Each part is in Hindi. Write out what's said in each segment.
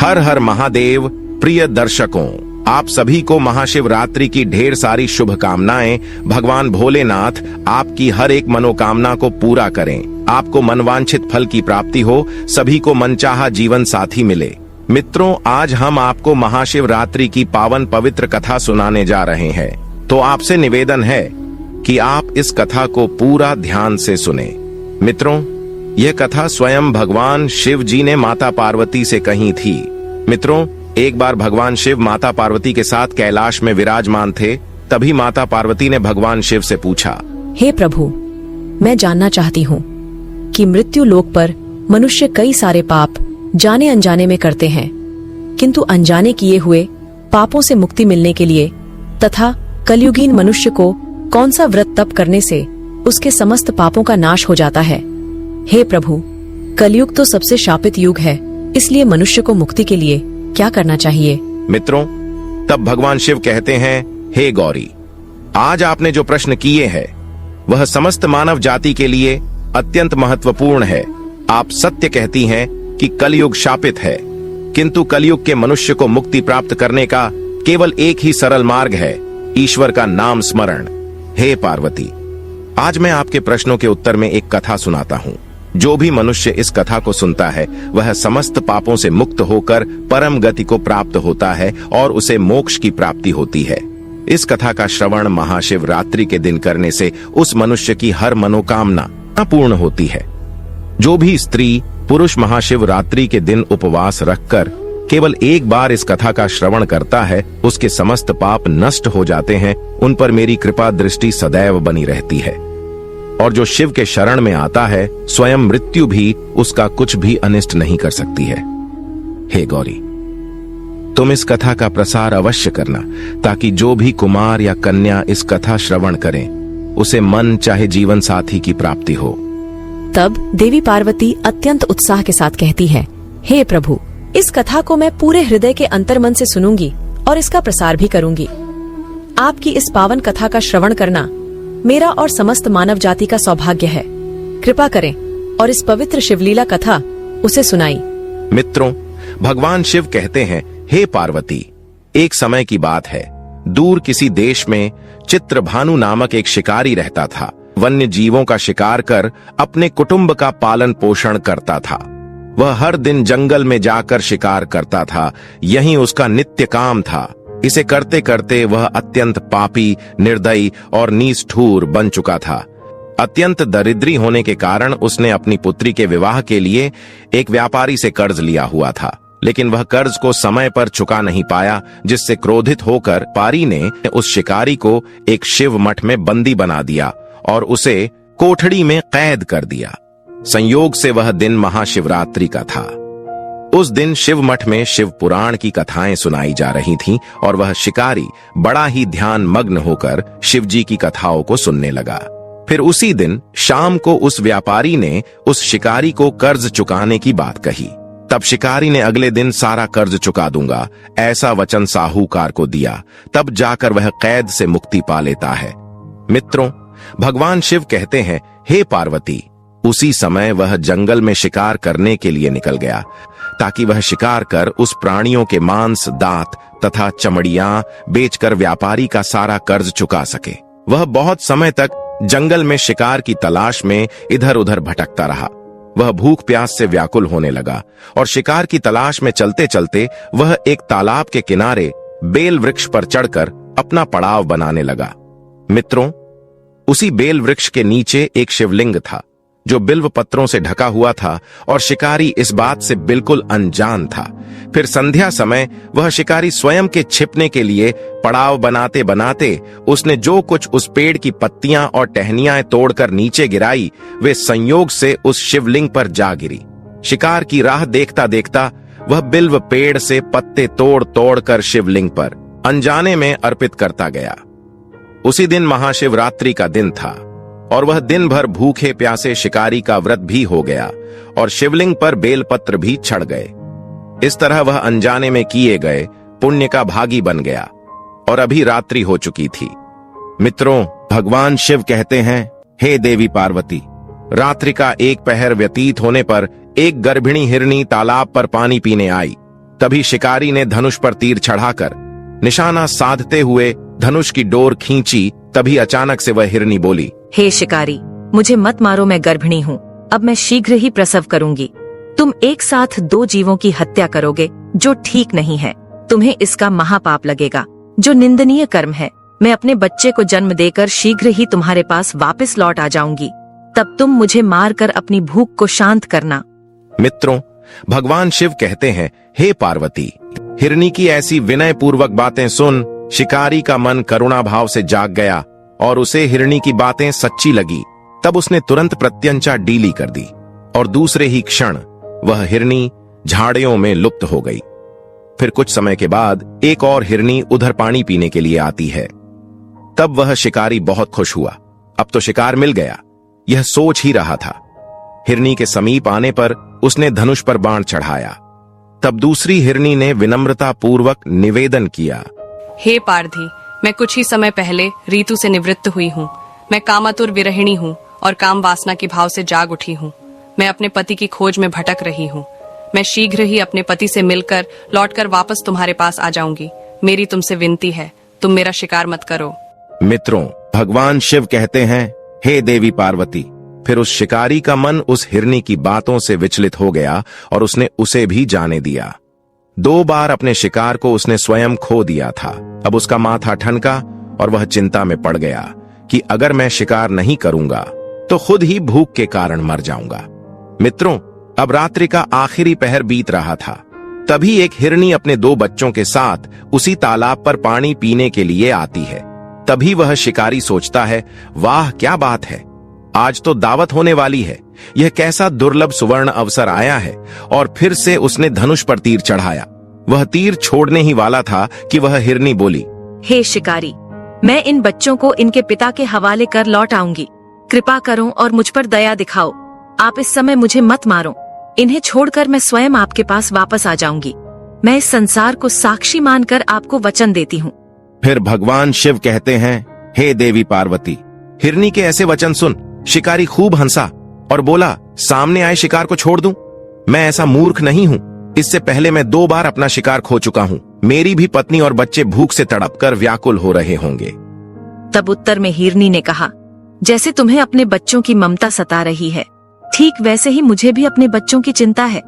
हर हर महादेव। प्रिय दर्शकों, आप सभी को महाशिवरात्रि की ढेर सारी शुभकामनाएं। भगवान भोलेनाथ आपकी हर एक मनोकामना को पूरा करें, आपको मनवांछित फल की प्राप्ति हो, सभी को मनचाहा जीवन साथी मिले। मित्रों, आज हम आपको महाशिवरात्रि की पावन पवित्र कथा सुनाने जा रहे हैं, तो आपसे निवेदन है कि आप इस कथा को पूरा ध्यान से सुने। मित्रों, यह कथा स्वयं भगवान शिव जी ने माता पार्वती से कही थी। मित्रों, एक बार भगवान शिव माता पार्वती के साथ कैलाश में विराजमान थे। तभी माता पार्वती ने भगवान शिव से पूछा, हे प्रभु, मैं जानना चाहती हूँ कि मृत्यु लोक पर मनुष्य कई सारे पाप जाने अनजाने में करते हैं, किंतु अनजाने किए हुए पापों से मुक्ति मिलने के लिए तथा कलयुगीन मनुष्य को कौन सा व्रत तप करने से उसके समस्त पापों का नाश हो जाता है। हे प्रभु, कलयुग तो सबसे शापित युग है, इसलिए मनुष्य को मुक्ति के लिए क्या करना चाहिए। मित्रों, तब भगवान शिव कहते हैं, हे गौरी, आज आपने जो प्रश्न किए हैं वह समस्त मानव जाति के लिए अत्यंत महत्वपूर्ण है। आप सत्य कहती हैं कि कलयुग शापित है, किंतु कलयुग के मनुष्य को मुक्ति प्राप्त करने का केवल एक ही सरल मार्ग है, ईश्वर का नाम स्मरण। हे पार्वती, आज मैं आपके प्रश्नों के उत्तर में एक कथा सुनाता हूँ। जो भी मनुष्य इस कथा को सुनता है वह समस्त पापों से मुक्त होकर परम गति को प्राप्त होता है और उसे मोक्ष की प्राप्ति होती है। इस कथा का श्रवण महाशिवरात्रि के दिन करने से उस मनुष्य की हर मनोकामना पूर्ण होती है। जो भी स्त्री पुरुष महाशिवरात्रि के दिन उपवास रखकर केवल एक बार इस कथा का श्रवण करता है, उसके समस्त पाप नष्ट हो जाते हैं। उन पर मेरी कृपा दृष्टि सदैव बनी रहती है, और जो शिव के शरण में आता है, स्वयं मृत्यु भी उसका कुछ भी अनिष्ट नहीं कर सकती है। हे गौरी, तुम इस कथा का प्रसार अवश्य करना, ताकि जो भी कुमार या कन्या इस कथा श्रवण करें उसे मन चाहे जीवन साथी की प्राप्ति हो। तब देवी पार्वती अत्यंत उत्साह के साथ कहती है, हे प्रभु, इस कथा को मैं पूरे हृदय के अंतर्मन से सुनूंगी और इसका प्रसार भी करूंगी। आपकी इस पावन कथा का श्रवण करना मेरा और समस्त मानव जाति का सौभाग्य है। कृपा करें और इस पवित्र शिवलीला कथा उसे सुनाई। मित्रों, भगवान शिव कहते हैं, हे पार्वती, एक समय की बात है, दूर किसी देश में चित्रभानु नामक एक शिकारी रहता था। वन्य जीवों का शिकार कर अपने कुटुंब का पालन पोषण करता था। वह हर दिन जंगल में जाकर शिकार करता था, यही उसका नित्य काम था। इसे करते करते वह अत्यंत पापी, निर्दयी और निष्ठुर बन चुका था। अत्यंत दरिद्री होने के कारण उसने अपनी पुत्री के विवाह के लिए एक व्यापारी से कर्ज लिया हुआ था, लेकिन वह कर्ज को समय पर चुका नहीं पाया, जिससे क्रोधित होकर व्यापारी ने उस शिकारी को एक शिव मठ में बंदी बना दिया और उसे कोठड़ी में कैद कर दिया। संयोग से वह दिन महाशिवरात्रि का था। उस दिन शिव मठ में शिव पुराण की कथाएं सुनाई जा रही थीं और वह शिकारी बड़ा ही ध्यान मग्न होकर शिव जी की कथाओं को सुनने लगा। फिर उसी दिन शाम को उस व्यापारी ने उस शिकारी को कर्ज चुकाने की बात कही। तब शिकारी ने अगले दिन सारा कर्ज चुका दूंगा ऐसा वचन साहूकार को दिया। तब जाकर वह कैद से मुक्ति पा लेता है। मित्रों, भगवान शिव कहते हैं, हे पार्वती, उसी समय वह जंगल में शिकार करने के लिए निकल गया, ताकि वह शिकार कर उस प्राणियों के मांस, दांत तथा चमड़ियां बेचकर व्यापारी का सारा कर्ज चुका सके। वह बहुत समय तक जंगल में शिकार की तलाश में इधर उधर भटकता रहा। वह भूख प्यास से व्याकुल होने लगा और शिकार की तलाश में चलते चलते वह एक तालाब के किनारे बेल वृक्ष पर चढ़कर अपना पड़ाव बनाने लगा। मित्रों, उसी बेल वृक्ष के नीचे एक शिवलिंग था जो बिल्व पत्रों से ढका हुआ था, और शिकारी इस बात से बिल्कुल अनजान था। फिर संध्या समय वह शिकारी स्वयं के छिपने के लिए पड़ाव बनाते बनाते उसने जो कुछ उस पेड़ की पत्तियां और टहनियां तोड़कर नीचे गिराई, वे संयोग से उस शिवलिंग पर जा गिरी। शिकार की राह देखता देखता वह बिल्व पेड़ से पत्ते तोड़ तोड़ कर शिवलिंग पर अनजाने में अर्पित करता गया। उसी दिन महाशिवरात्रि का दिन था और वह दिन भर भूखे प्यासे शिकारी का व्रत भी हो गया और शिवलिंग पर बेलपत्र भी चढ़ गए। इस तरह वह अनजाने में किए गए पुण्य का भागी बन गया और अभी रात्रि हो चुकी थी। मित्रों, भगवान शिव कहते हैं, हे देवी पार्वती, रात्रि का एक पहर व्यतीत होने पर एक गर्भिणी हिरनी तालाब पर पानी पीने आई। तभी शिकारी ने धनुष पर तीर चढ़ाकर निशाना साधते हुए धनुष की डोर खींची। तभी अचानक से वह हिरनी बोली, हे शिकारी, मुझे मत मारो, मैं गर्भिणी हूँ। अब मैं शीघ्र ही प्रसव करूंगी। तुम एक साथ 2 जीवों की हत्या करोगे, जो ठीक नहीं है। तुम्हें इसका महापाप लगेगा, जो निंदनीय कर्म है। मैं अपने बच्चे को जन्म देकर शीघ्र ही तुम्हारे पास वापस लौट आ जाऊंगी। तब तुम मुझे मारकर अपनी भूख को शांत करना। मित्रों, भगवान शिव कहते हैं, हे पार्वती। हिरनी की ऐसी विनय पूर्वक बातें सुन शिकारी का मन करुणा भाव से जाग गया और उसे हिरनी की बातें सच्ची लगी। तब उसने तुरंत प्रत्यंचा डीली कर दी और दूसरे ही क्षण वह हिरनी झाड़ियों में लुप्त हो गई। फिर कुछ समय के बाद एक और हिरनी उधर पानी पीने के लिए आती है। तब वह शिकारी बहुत खुश हुआ, अब तो शिकार मिल गया, यह सोच ही रहा था। हिरनी के समीप आने पर उसने धनुष पर बाण चढ़ाया। तब दूसरी हिरनी ने विनम्रता पूर्वक निवेदन किया, हे पारधी, मैं कुछ ही समय पहले ऋतु से निवृत्त हुई हूँ। मैं कामातुर विरहिणी हूँ और काम वासना के भाव से जाग उठी हूँ। मैं अपने पति की खोज में भटक रही हूँ। मैं शीघ्र ही अपने पति से मिलकर लौटकर वापस तुम्हारे पास आ जाऊंगी। मेरी तुमसे विनती है, तुम मेरा शिकार मत करो। मित्रों, भगवान शिव कहते हैं, हे देवी पार्वती। फिर उस शिकारी का मन उस हिरनी की बातों से विचलित हो गया और उसने उसे भी जाने दिया। 2 बार अपने शिकार को उसने स्वयं खो दिया था। अब उसका माथा ठनका और वह चिंता में पड़ गया कि अगर मैं शिकार नहीं करूंगा तो खुद ही भूख के कारण मर जाऊंगा। मित्रों, अब रात्रि का आखिरी पहर बीत रहा था। तभी एक हिरनी अपने 2 बच्चों के साथ उसी तालाब पर पानी पीने के लिए आती है। तभी वह शिकारी सोचता है, वाह क्या बात है, आज तो दावत होने वाली है। यह कैसा दुर्लभ सुवर्ण अवसर आया है। और फिर से उसने धनुष पर तीर चढ़ाया। वह तीर छोड़ने ही वाला था कि वह हिरनी बोली, हे शिकारी, मैं इन बच्चों को इनके पिता के हवाले कर लौट आऊंगी। कृपा करो और मुझ पर दया दिखाओ। आप इस समय मुझे मत मारो। इन्हें छोड़कर मैं स्वयं आपके पास वापस आ जाऊंगी। मैं इस संसार को साक्षी मानकर आपको वचन देती हूँ। फिर भगवान शिव कहते हैं, हे देवी पार्वती। हिरनी के ऐसे वचन सुन शिकारी खूब हंसा और बोला, सामने आए शिकार को छोड़ दूं? मैं ऐसा मूर्ख नहीं हूं। इससे पहले मैं 2 बार अपना शिकार खो चुका हूं। मेरी भी पत्नी और बच्चे भूख से तड़पकर व्याकुल हो रहे होंगे। तब उत्तर में हिरनी ने कहा, जैसे तुम्हें अपने बच्चों की ममता सता रही है, ठीक वैसे ही मुझे भी अपने बच्चों की चिंता है।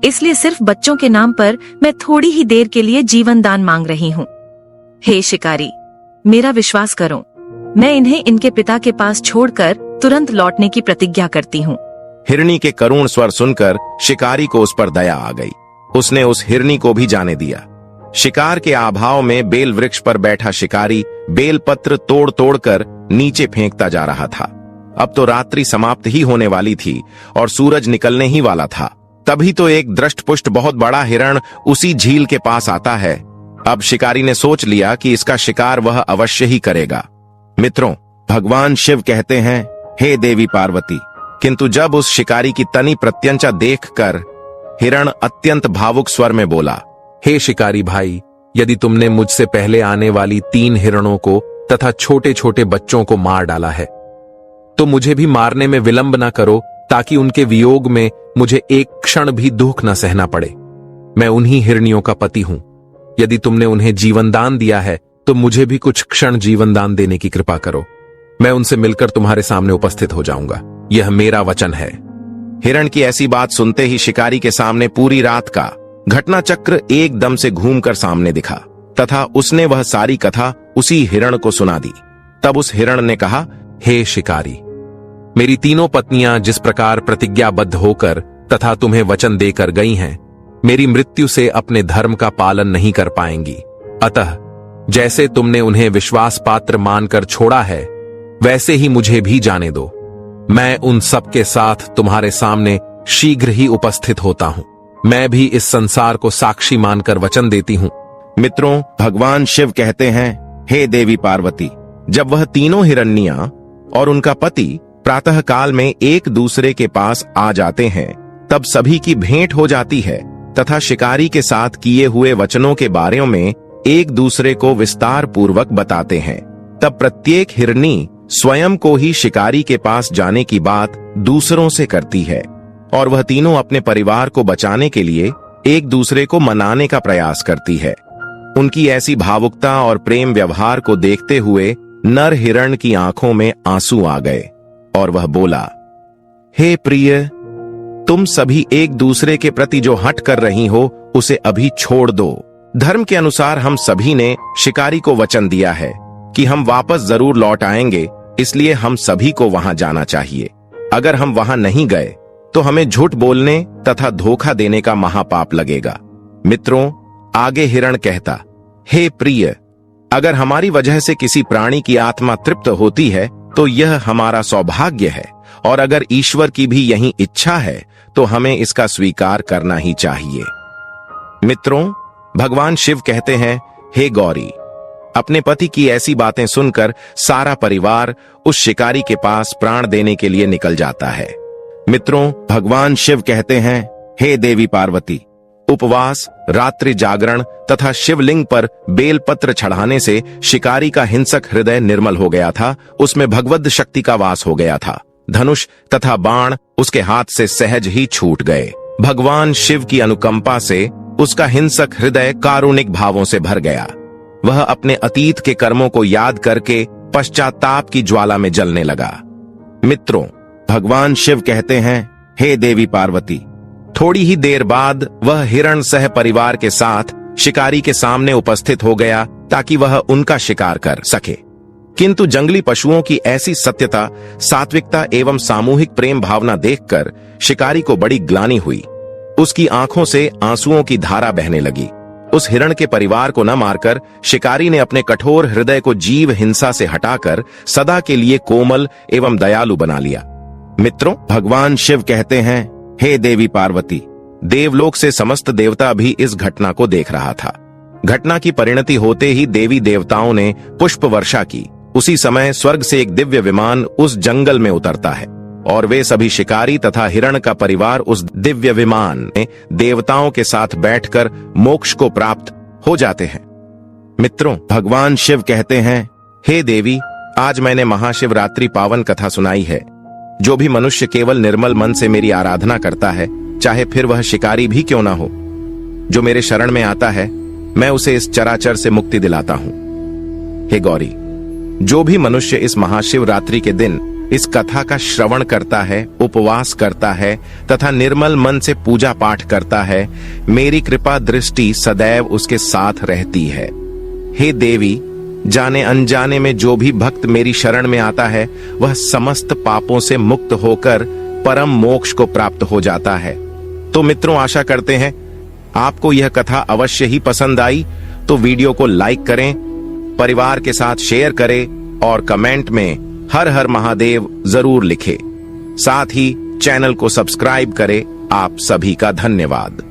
इसलिए सिर्फ बच्चों के नाम पर मैं थोड़ी ही देर के लिए जीवन दान मांग रही हूँ। हे शिकारी, मेरा विश्वास करो, मैं इन्हें इनके पिता के पास छोड़कर तुरंत लौटने की प्रतिज्ञा करती हूँ। हिरनी के करुण स्वर सुनकर शिकारी को उस पर दया आ गई। उसने उस हिरनी को भी जाने दिया। शिकार के अभाव में बेल वृक्ष पर बैठा शिकारी बेल पत्र तोड़ तोड़कर नीचे फेंकता जा रहा था। अब तो रात्रि समाप्त ही होने वाली थी और सूरज निकलने ही वाला था। तभी तो एक दृष्टपुष्ट बहुत बड़ा हिरण उसी झील के पास आता है। अब शिकारी ने सोच लिया कि इसका शिकार वह अवश्य ही करेगा। मित्रों, भगवान शिव कहते हैं, हे देवी पार्वती। किंतु जब उस शिकारी की तनी प्रत्यंचा देखकर हिरण अत्यंत भावुक स्वर में बोला, हे शिकारी भाई, यदि तुमने मुझसे पहले आने वाली 3 हिरणों को तथा छोटे छोटे बच्चों को मार डाला है, तो मुझे भी मारने में विलंब न करो, ताकि उनके वियोग में मुझे एक क्षण भी दुख न सहना पड़े। मैं उन्हीं हिरनियों का पति हूं। यदि तुमने उन्हें जीवन दान दिया है तो मुझे भी कुछ क्षण जीवन दान देने की कृपा करो। मैं उनसे मिलकर तुम्हारे सामने उपस्थित हो जाऊंगा। यह मेरा वचन है। हिरण की ऐसी बात सुनते ही शिकारी के सामने पूरी रात का घटना चक्र एकदम से घूमकर सामने दिखा तथा उसने वह सारी कथा उसी हिरण को सुना दी। तब उस हिरण ने कहा, हे शिकारी, मेरी 3 पत्नियां जिस प्रकार प्रतिज्ञाबद्ध होकर तथा तुम्हें वचन देकर गई हैं, मेरी मृत्यु से अपने धर्म का पालन नहीं कर पाएंगी। अतः जैसे तुमने उन्हें विश्वास पात्र मानकर छोड़ा है, वैसे ही मुझे भी जाने दो। मैं उन सब के साथ तुम्हारे सामने शीघ्र ही उपस्थित होता हूं। मैं भी इस संसार को साक्षी मानकर वचन देती हूं। मित्रों, भगवान शिव कहते हैं, हे देवी पार्वती। जब वह 3 हिरनियां और उनका पति प्रातः काल में एक दूसरे के पास आ जाते हैं, तब सभी की भेंट हो जाती है तथा शिकारी के साथ किए हुए वचनों के बारे में एक दूसरे को विस्तार पूर्वक बताते हैं। तब प्रत्येक हिरनी स्वयं को ही शिकारी के पास जाने की बात दूसरों से करती है और वह तीनों अपने परिवार को बचाने के लिए एक दूसरे को मनाने का प्रयास करती है। उनकी ऐसी भावुकता और प्रेम व्यवहार को देखते हुए नर हिरण की आंखों में आंसू आ गए और वह बोला, हे प्रिय, तुम सभी एक दूसरे के प्रति जो हट कर रही हो उसे अभी छोड़ दो। धर्म के अनुसार हम सभी ने शिकारी को वचन दिया है कि हम वापस जरूर लौट आएंगे, इसलिए हम सभी को वहां जाना चाहिए। अगर हम वहां नहीं गए तो हमें झूठ बोलने तथा धोखा देने का महापाप लगेगा। मित्रों, आगे हिरण कहता, हे प्रिय, अगर हमारी वजह से किसी प्राणी की आत्मा तृप्त होती है तो यह हमारा सौभाग्य है, और अगर ईश्वर की भी यही इच्छा है तो हमें इसका स्वीकार करना ही चाहिए। मित्रों, भगवान शिव कहते हैं, हे गौरी, अपने पति की ऐसी बातें सुनकर सारा परिवार उस शिकारी के पास प्राण देने के लिए निकल जाता है। मित्रों, भगवान शिव कहते हैं, हे देवी पार्वती, उपवास, रात्रि जागरण तथा शिवलिंग पर बेलपत्र चढ़ाने से शिकारी का हिंसक हृदय निर्मल हो गया था। उसमें भगवद शक्ति का वास हो गया था। धनुष तथा बाण उसके हाथ से सहज ही छूट गए। भगवान शिव की अनुकंपा से उसका हिंसक हृदय कारुणिक भावों से भर गया। वह अपने अतीत के कर्मों को याद करके पश्चाताप की ज्वाला में जलने लगा। मित्रों, भगवान शिव कहते हैं, हे देवी पार्वती, थोड़ी ही देर बाद वह हिरण सह परिवार के साथ शिकारी के सामने उपस्थित हो गया ताकि वह उनका शिकार कर सके। किंतु जंगली पशुओं की ऐसी सत्यता, सात्विकता एवं सामूहिक प्रेम भावना देखकर शिकारी को बड़ी ग्लानि हुई। उसकी आंखों से आंसुओं की धारा बहने लगी। उस हिरण के परिवार को न मारकर शिकारी ने अपने कठोर हृदय को जीव हिंसा से हटाकर सदा के लिए कोमल एवं दयालु बना लिया। मित्रों, भगवान शिव कहते हैं, हे देवी पार्वती, देवलोक से समस्त देवता भी इस घटना को देख रहा था। घटना की परिणति होते ही देवी देवताओं ने पुष्प वर्षा की। उसी समय स्वर्ग से एक दिव्य विमान उस जंगल में उतरता है और वे सभी शिकारी तथा हिरण का परिवार उस दिव्य विमान में देवताओं के साथ बैठकर मोक्ष को प्राप्त हो जाते हैं। मित्रों, भगवान शिव कहते हैं, हे देवी, आज मैंने महाशिवरात्रि पावन कथा सुनाई है। जो भी मनुष्य केवल निर्मल मन से मेरी आराधना करता है, चाहे फिर वह शिकारी भी क्यों ना हो, जो मेरे शरण में आता है, मैं उसे इस चराचर से मुक्ति दिलाता हूं। हे गौरी, जो भी मनुष्य इस महाशिवरात्रि के दिन इस कथा का श्रवण करता है, उपवास करता है तथा निर्मल मन से पूजा पाठ करता है, मेरी कृपा दृष्टि सदैव उसके साथ रहती है। हे देवी, जाने अनजाने में जो भी भक्त मेरी शरण में आता है, वह समस्त पापों से मुक्त होकर परम मोक्ष को प्राप्त हो जाता है। तो मित्रों, आशा करते हैं आपको यह कथा अवश्य ही पसंद आई। तो वीडियो को लाइक करें, परिवार के साथ शेयर करें और कमेंट में हर हर महादेव जरूर लिखें। साथ ही चैनल को सब्सक्राइब करें। आप सभी का धन्यवाद।